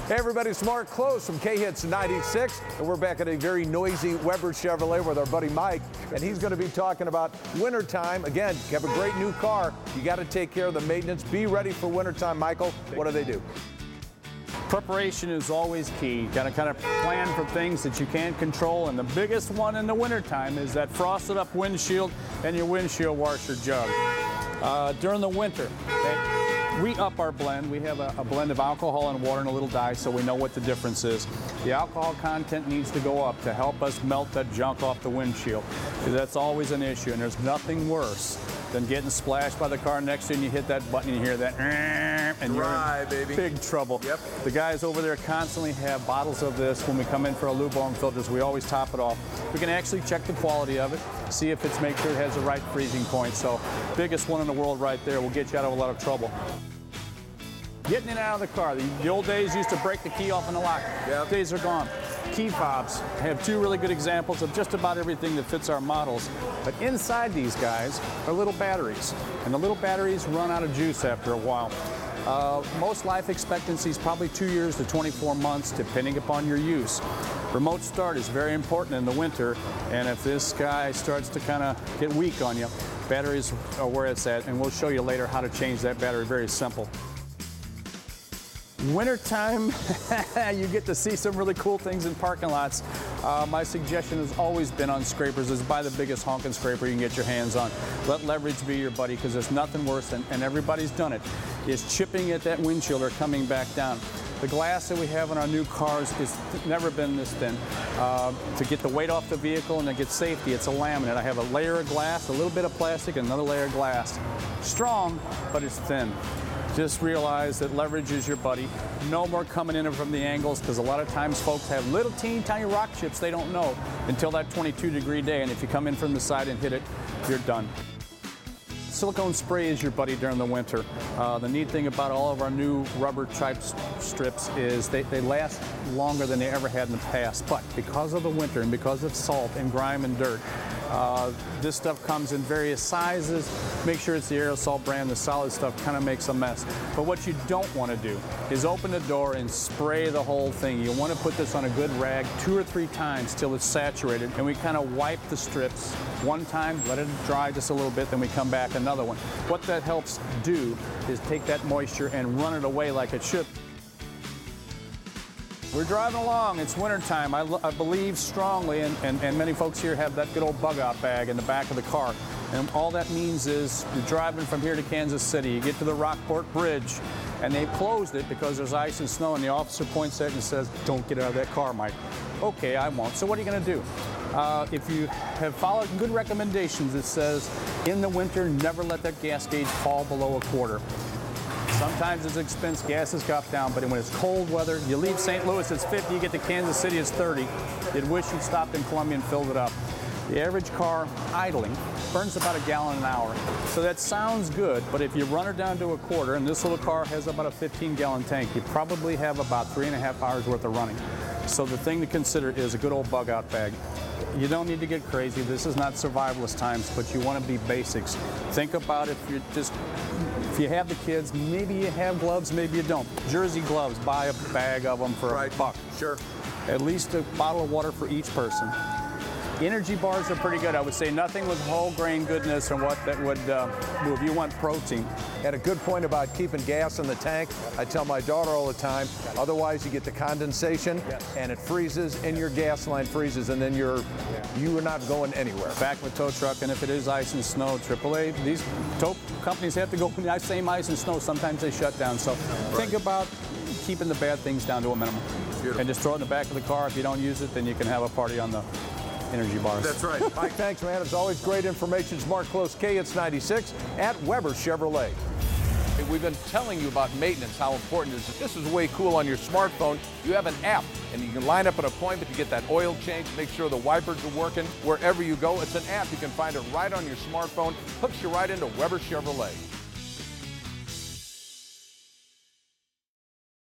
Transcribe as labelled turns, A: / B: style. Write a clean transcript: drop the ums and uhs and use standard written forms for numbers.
A: Hey everybody, it's Mark Klose from KHITS 96, and we're back at a very noisy Weber Chevrolet with our buddy Mike, and he's going to be talking about wintertime. Again, you have a great new car, you got to take care of the maintenance. Be ready for wintertime, Michael. What do they do?
B: Preparation is always key. You got to kind of plan for things that you can't control, and the biggest one in the wintertime is that frosted up windshield and your windshield washer jug. During the winter, we up our blend. We have a blend of alcohol and water and a little dye, so we know what the difference is. The alcohol content needs to go up to help us melt that junk off the windshield, because that's always an issue, and there's nothing worse than getting splashed by the car next to you and you hit that button and you hear that and you're in big trouble.
A: Yep.
B: The guys over there constantly have bottles of this. When we come in for our lube oil and filters, we always top it off. We can actually check the quality of it, see if it's make sure it has the right freezing point. So biggest one in the world right there will get you out of a lot of trouble. Getting in and out of the car. The old days used to break the key off in the lock.
A: Yep.
B: Days are gone. Key fobs have two really good examples of just about everything that fits our models. But inside these guys are little batteries, and the little batteries run out of juice after a while. Most life expectancy is probably 2 years to 24 months, depending upon your use. Remote start is very important in the winter, and if this guy starts to kind of get weak on you, batteries are where it's at, and we'll show you later how to change that battery. Very simple. Wintertime, you get to see some really cool things in parking lots. My suggestion has always been on scrapers is buy the biggest honking scraper you can get your hands on. Let leverage be your buddy, because there's nothing worse, and everybody's done it, is chipping at that windshield or coming back down. The glass that we have in our new cars has never been this thin. To get the weight off the vehicle and to get safety, it's a laminate. I have a layer of glass, a little bit of plastic, and another layer of glass. Strong, but it's thin. Just realize that leverage is your buddy. No more coming in from the angles, because a lot of times folks have little teeny tiny rock chips they don't know until that 22-degree day, and if you come in from the side and hit it, you're done. Silicone spray is your buddy during the winter. The neat thing about all of our new rubber type strips is they last longer than they ever had in the past, but because of the winter and because of salt and grime and dirt, this stuff comes in various sizes. Make sure it's the aerosol brand. The solid stuff kind of makes a mess. But what you don't want to do is open the door and spray the whole thing. You want to put this on a good rag 2 or 3 times till it's saturated, and we kind of wipe the strips one time, let it dry just a little bit, then we come back another one. What that helps do is take that moisture and run it away like it should. We're driving along, it's wintertime. I believe strongly, and many folks here have that good old bug out bag in the back of the car. And all that means is you're driving from here to Kansas City, you get to the Rockport Bridge, and they've closed it because there's ice and snow, and the officer points at it and says, "Don't get out of that car, Mike." Okay, I won't. So what are you going to do? If you have followed good recommendations, it says, in the winter, never let that gas gauge fall below 1/4. Sometimes it's expense, gas is got down, but when it's cold weather, you leave St. Louis, it's 50, you get to Kansas City, it's 30. You'd wish you'd stopped in Columbia and filled it up. The average car idling burns about 1 gallon an hour. So that sounds good, but if you run her down to 1/4, and this little car has about a 15-gallon tank, you probably have about 3.5 hours worth of running. So the thing to consider is a good old bug out bag. You don't need to get crazy. This is not survivalist times, but you want to be basics. Think about if you have the kids, maybe you have gloves, maybe you don't. Jersey gloves, buy a bag of them for $1.
A: Sure.
B: At least a bottle of water for each person. Energy bars are pretty good. I would say nothing with whole grain goodness or what that would move. You want protein.
A: And a good point about keeping gas in the tank. I tell my daughter all the time, otherwise you get the condensation and it freezes and your gas line freezes, and then you are not going anywhere.
B: Back with tow truck, and if it is ice and snow, AAA, these tow companies have to go in the same ice and snow. Sometimes they shut down. So think about keeping the bad things down to a minimum.
A: Beautiful.
B: And just throw it in the back of the car. If you don't use it, then you can have a party on the energy bars.
A: That's right. Mike, thanks, man. It's always great information. It's Mark Klose, KHITS 96 at Weber Chevrolet. We've been telling you about maintenance, how important it is. This is way cool on your smartphone. You have an app, and you can line up an appointment to get that oil change, make sure the wipers are working wherever you go. It's an app. You can find it right on your smartphone. Hooks you right into Weber Chevrolet.